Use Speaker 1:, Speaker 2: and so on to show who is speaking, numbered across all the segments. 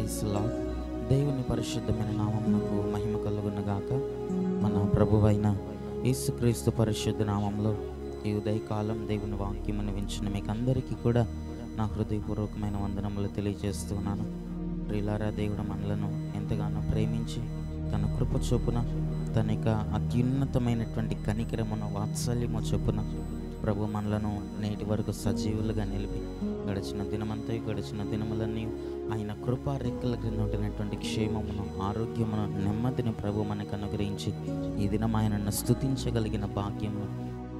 Speaker 1: Praise lord. దేవుని పరిశుద్ధమైన నామమునకు మహిమ కలుగునుగాక. మన ప్రభువైన యేసుక్రీస్తు పరిశుద్ధ నామంలో ఈ ఉదయకాలం దేవుని వాక్యమును వించిన మీకు అందరికీ కూడా నా హృదయపూర్వకమైన వందనములు తెలియజేస్తున్నాను. ప్రియులారా, దేవుడు మనలను ఎంతగానో ప్రేమించి తన కృప చొప్పున తన యొక్క అత్యున్నతమైనటువంటి కనికరమును వాత్సల్యము చొప్పున ప్రభు మనలను నేటి వరకు సజీవులుగా నిలిపి గడిచిన దినములన్నీ ఆయన కృపా రెక్కల క్రింద ఉంటున్నటువంటి క్షేమమును, ఆరోగ్యమును, నెమ్మదిని ప్రభు మనకు అనుగ్రహించి ఈ దినం ఆయనను స్తుతించగలిగిన భాగ్యమును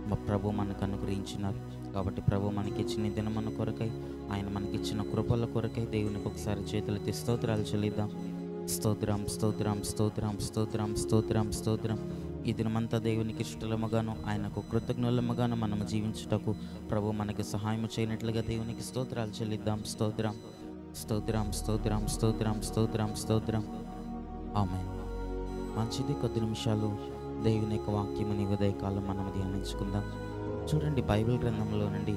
Speaker 1: మా ప్రభు మనకు అనుగ్రహించినారు. కాబట్టి ప్రభు మనకిచ్చిన దినమున కొరకై, ఆయన మనకిచ్చిన కృపల కొరకై దేవునికి ఒకసారి చేతులెత్తి స్తోత్రాలు చెల్లిద్దాం. స్తోత్రం, స్తోత్రం, స్తోత్రం, స్తోత్రం, స్తోత్రం, స్తోత్రం. ఈ దినమంతా దేవునికి ఇష్టలముగాను, ఆయనకు కృతజ్ఞులముగాను మనము జీవించుటకు ప్రభు మనకి సహాయం చేయనట్లుగా దేవునికి స్తోత్రాలు చెల్లిద్దాం. స్తోత్రం, స్తోత్రం, స్తోత్రం, స్తోత్రం, స్తోత్రం, స్తోత్రం. ఆమేన్. మంచిది, కొద్ది నిమిషాలు దేవుని యొక్క వాక్యముని ఉదయకాలం మనం ధ్యానించుకుందాం. చూడండి, బైబిల్ గ్రంథంలో నుండి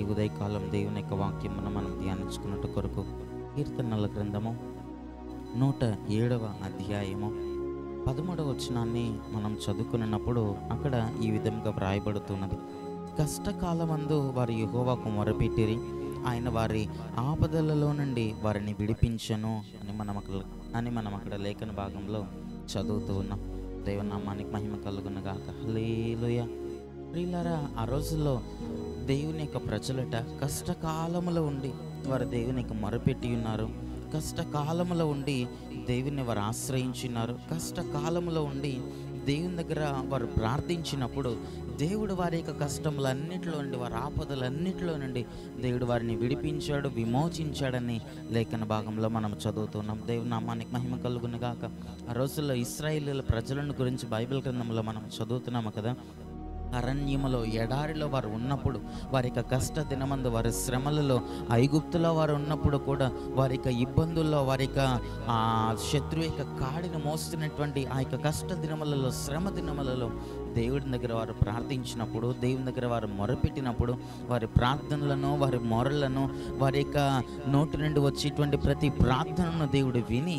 Speaker 1: ఈ ఉదయకాలం దేవుని యొక్క వాక్యమును మనం ధ్యానించుకున్నట్టు కొరకు కీర్తనల గ్రంథము 107వ అధ్యాయము 13వ వచనాన్ని మనం చదువుకున్నప్పుడు అక్కడ ఈ విధంగా వ్రాయబడుతున్నది. కష్టకాలమందు వారు యెహోవాకు మొరపెట్టిరి, ఆయన వారి ఆపదలలో నుండి వారిని విడిపించెను అని మనం అక్కడ లేఖన భాగంలో చదువుతూ ఉన్నాం. దేవునామానికి మహిమ కలుగునుగాక. హల్లెలూయా. ప్రియులారా, ఆ రోజుల్లో దేవుని యొక్క ప్రజలట కష్టకాలములో ఉండి వారు దేవునికి మొరపెట్టి ఉన్నారు. కష్టకాలములో ఉండి దేవుని వారు ఆశ్రయించినారు. కష్టకాలములో ఉండి దేవుని దగ్గర వారు ప్రార్థించినప్పుడు దేవుడు వారి యొక్క కష్టములన్నిటిలో నుండి, వారి ఆపదలన్నిటిలో నుండి దేవుడు వారిని విడిపించాడు, విమోచించాడని లేఖన భాగంలో మనం చదువుతున్నాం. దేవుని నామానికి మహిమ కలుగునుగాక. ఆ రోజుల్లో ఇశ్రాయేలీయుల ప్రజలను గురించి బైబిల్ గ్రంథంలో మనం చదువుతున్నాము కదా. అరణ్యములో, ఎడారిలో వారు ఉన్నప్పుడు, వారి యొక్క కష్ట దినమందు, వారి శ్రమలలో, ఐగుప్తులో వారు ఉన్నప్పుడు కూడా, వారి యొక్క ఇబ్బందుల్లో, వారి యొక్క శత్రువు యొక్క కాడిని మోస్తున్నటువంటి ఆ యొక్క కష్ట దినములలో, శ్రమ దినములలో దేవుడి దగ్గర వారు ప్రార్థించినప్పుడు, దేవుని దగ్గర వారు మొరపెట్టినప్పుడు, వారి ప్రార్థనలను, వారి మొరలను, వారి యొక్క నోటి నుండి వచ్చేటువంటి ప్రతి ప్రార్థనను దేవుడు విని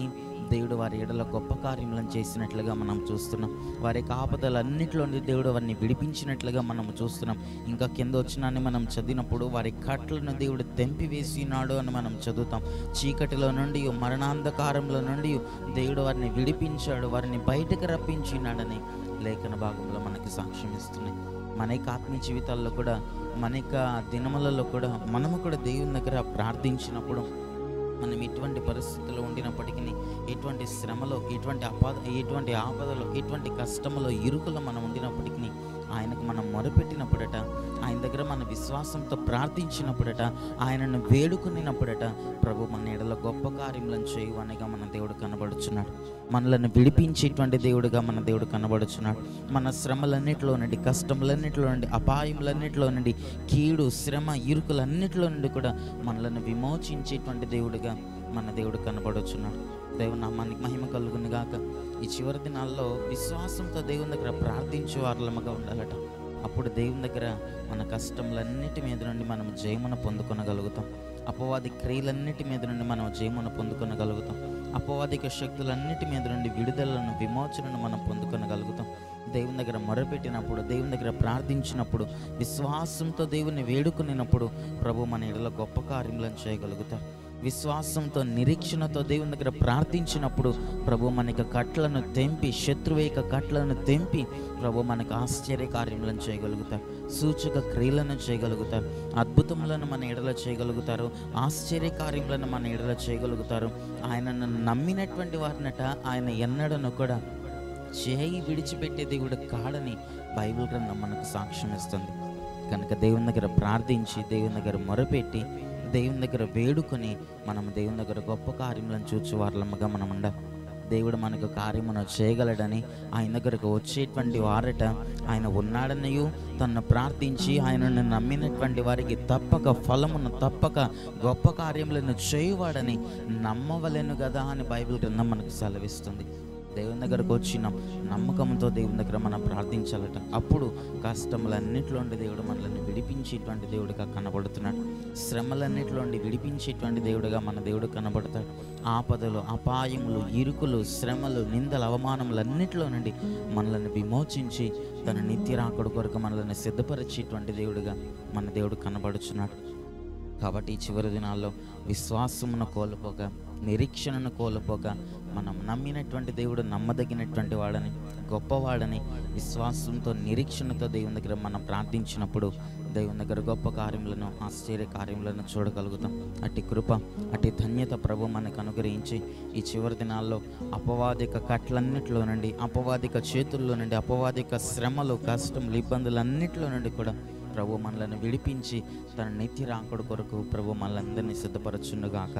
Speaker 1: దేవుడు వారి ఎడల గొప్ప కార్యములను చేసినట్లుగా మనం చూస్తున్నాం. వారి యొక్క ఆపదలన్నింటిలోని దేవుడు వారిని విడిపించినట్లుగా మనం చూస్తున్నాం. ఇంకా కింద వచ్చినాన్ని మనం చదివినప్పుడు వారి కట్లను దేవుడు తెంపివేసినాడు అని మనం చదువుతాం. చీకటిలో నుండి, మరణాంధకారంలో నుండి దేవుడు వారిని విడిపించాడు, వారిని బయటకు రప్పించినాడని లేఖన భాగంలో మనకి సాక్ష్యం ఇస్తున్నాయి. మన యొక్క ఆత్మీయ జీవితాల్లో కూడా, మన యొక్క దినములలో కూడా మనము కూడా దేవుని దగ్గర ప్రార్థించినప్పుడు మనం ఎటువంటి పరిస్థితుల్లో ఉండినప్పటికీ, ఎటువంటి శ్రమలో, ఎటువంటి ఆపదలో, ఎటువంటి కష్టములో, ఇరుకులో మనం ఉండినప్పటికీ ఆయనకు మనం మొరపెట్టినప్పుడట, ఆయన దగ్గర మన విశ్వాసంతో ప్రార్థించినప్పుడట, ఆయనను వేడుకునినప్పుడట ప్రభు మన ఎడల గొప్ప కార్యములను చేయువనిగా మన దేవుడు కనబడుచున్నాడు. మనలను విడిపించేటువంటి దేవుడుగా మన దేవుడు కనబడుచున్నాడు. మన శ్రమలన్నిటిలో నుండి, కష్టములన్నిటిలో నుండి, అపాయములన్నిటిలో నుండి, కీడు, శ్రమ, ఇరుకులన్నిటిలో నుండి కూడా మనలను విమోచించేటువంటి దేవుడుగా మన దేవుడు కనబడుచున్నాడు. దేవుని నామానికి మహిమ కలుగునుగాక. ఈ చివరి దినాల్లో విశ్వాసంతో దేవుని దగ్గర ప్రార్థించే వారలముగా ఉండాలట. అప్పుడు దేవుని దగ్గర మన కష్టములన్నిటి మీద నుండి మనం జయమును పొందుకొనగలుగుతాం. అపవాది క్రియలన్నిటి మీద నుండి మనం జయమును పొందుకొనగలుగుతాం. అపవాదిక శక్తులన్నిటి మీద నుండి విడుదలను, విమోచనను మనం పొందుకొనగలుగుతాం. దేవుని దగ్గర మొరపెట్టినప్పుడు, దేవుని దగ్గర ప్రార్థించినప్పుడు, విశ్వాసంతో దేవుని వేడుకునినప్పుడు ప్రభు మన ఎడల గొప్ప కార్యములను చేయగలుగుతారు. విశ్వాసంతో, నిరీక్షణతో దేవుని దగ్గర ప్రార్థించినప్పుడు ప్రభు మనకి కట్లను తెంపి, శత్రువు యొక్క కట్లను తెంపి ప్రభు మనకు ఆశ్చర్య కార్యములను చేయగలుగుతారు, సూచక క్రియలను చేయగలుగుతారు, అద్భుతములను మన ఎడల చేయగలుగుతారు, ఆశ్చర్య కార్యములను మన ఎడల చేయగలుగుతారు. ఆయనను నమ్మినటువంటి వారినట ఆయన ఎన్నడను కూడా చేయి విడిచిపెట్టే దేవుడు కాడని బైబిల్ గ్రంథం మనకు సాక్ష్యం ఇస్తుంది. కనుక దేవుని దగ్గర ప్రార్థించి, దేవుని దగ్గర మొరపెట్టి, దేవుని దగ్గర వేడుకొని మనం దేవుని దగ్గర గొప్ప కార్యములను చూచు వారలముగా మనం ఉండాలి. దేవుడు మనకు కార్యమును చేయగలడని, ఆయన దగ్గరకు వచ్చేటువంటి వారట ఆయన ఉన్నాడనియు, తనను ప్రార్థించి ఆయనను నమ్మినటువంటి వారికి తప్పక ఫలమును, తప్పక గొప్ప కార్యములను చేయువాడని నమ్మవలెను కదా అని బైబిల్ గ్రంథం మనకు సెలవిస్తుంది. దేవుని దగ్గరకు వచ్చినాం, నమ్మకంతో దేవుని దగ్గర మనం ప్రార్థించాలట. అప్పుడు కష్టములన్నిటిలోండి దేవుడు మనల్ని విడిపించేటువంటి దేవుడిగా కనబడుతున్నాడు. శ్రమలన్నిటిలోండి విడిపించేటువంటి దేవుడిగా మన దేవుడు కనబడతాడు. ఆపదలు, అపాయములు, ఇరుకులు, శ్రమలు, నిందలు, అవమానములన్నిటిలో నుండి మనల్ని విమోచించి తన నిత్య రాకడ కొరకు మనల్ని సిద్ధపరిచేటువంటి దేవుడిగా మన దేవుడు కనబడుచున్నాడు. కాబట్టి ఈ చివరి దినాల్లో విశ్వాసమును కోల్పోక, నిరీక్షణను కోల్పోక, మనం నమ్మినటువంటి దేవుడు నమ్మదగినటువంటి వాడని, గొప్పవాడని విశ్వాసంతో, నిరీక్షణతో దేవుని దగ్గర మనం ప్రార్థించినప్పుడు దేవుని దగ్గర గొప్ప కార్యములను, ఆశ్చర్య కార్యములను చూడగలుగుతాం. అట్టి కృప, అట్టి ధన్యత ప్రభు మనకు అనుగ్రహించి ఈ చివరి దినాల్లో అపవాదిక కట్లన్నిటిలో నుండి, అపవాదిక చేతుల్లో నుండి, అపవాదిక శ్రమలు, కష్టములు, ఇబ్బందులన్నిటిలో నుండి కూడా ప్రభు మనలను విడిపించి తన నిత్య రాకడ కొరకు ప్రభు మనలందరినీ సిద్ధపరచుండుగాక.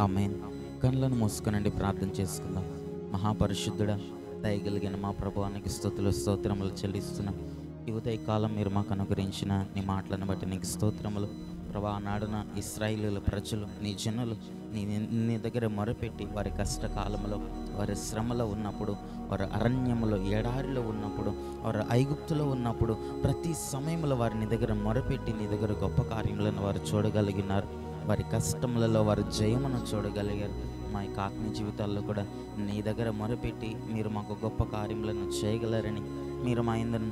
Speaker 1: ఆమేన్. కళ్ళను మూసుకునండి, ప్రార్థన చేసుకుందాం. మహాపరిశుద్ధుడా, దయగలిగిన మా ప్రభువానికి స్తుతులు, స్తోత్రములు చెల్లిస్తున్నాం. ఈ ఉదయకాలం మీరు మాకు అనుగ్రహించిన నీ మాటలను బట్టి నీకు స్తోత్రములు. ప్రభా, నాడున ఇశ్రాయేలు ప్రజలు, నీ జనులు నీ దగ్గర మొరపెట్టి వారి కష్టకాలంలో, వారి శ్రమలో ఉన్నప్పుడు, వారి అరణ్యములో, ఎడారిలో ఉన్నప్పుడు, వారు ఐగుప్తులో ఉన్నప్పుడు, ప్రతి సమయంలో వారి నీ దగ్గర మొరపెట్టి నీ దగ్గర గొప్ప కార్యములను వారు చూడగలిగినారు. వారి కష్టములలో వారి జయమును చూడగలిగారు. మా యొక్క ఆత్మీయ జీవితాల్లో కూడా నీ దగ్గర మొరపెట్టి మీరు మాకు గొప్ప కార్యములను చేయగలరని, మీరు మా ఇందరూ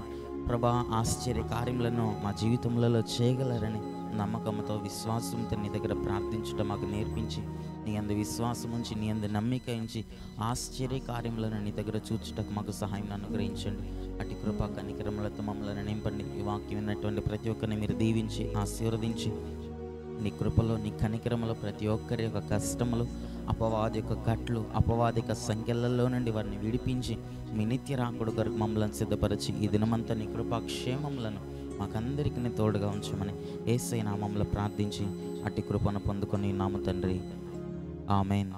Speaker 1: ప్రభా ఆశ్చర్య కార్యములను మా జీవితంలో చేయగలరని నమ్మకంతో, విశ్వాసంతో నీ దగ్గర ప్రార్థించడం మాకు నేర్పించి, నీ అందు విశ్వాసం ఉంచి, నీ అందు నమ్మిక ఉంచి ఆశ్చర్య కార్యములను నీ దగ్గర చూచుటకు మాకు సహాయం అనుగ్రహించండి. అటు కృపా కనికరములతో మమ్మల్ని నింపండి. ఈ వాక్యం విన్నటువంటి ప్రతి ఒక్కరిని మీరు దీవించి ఆశీర్వదించి నీ కృపలో, నీ కనికరములో ప్రతి ఒక్కరి యొక్క కష్టములు, అపవాది యొక్క కట్లు, అపవాదిక సంఖ్యలలో నుండి వారిని విడిపించి మీ నిత్య రాకడ కొరకు మమ్మల్ని సిద్ధపరిచి ఈ దినమంతా నీ కృపాక్షేమములను మాకందరికీ తోడుగా ఉంచమని యేసయ్య నామములో ప్రార్థించి అట్టి కృపను పొందుకొని నాము తండ్రి. ఆమేన్.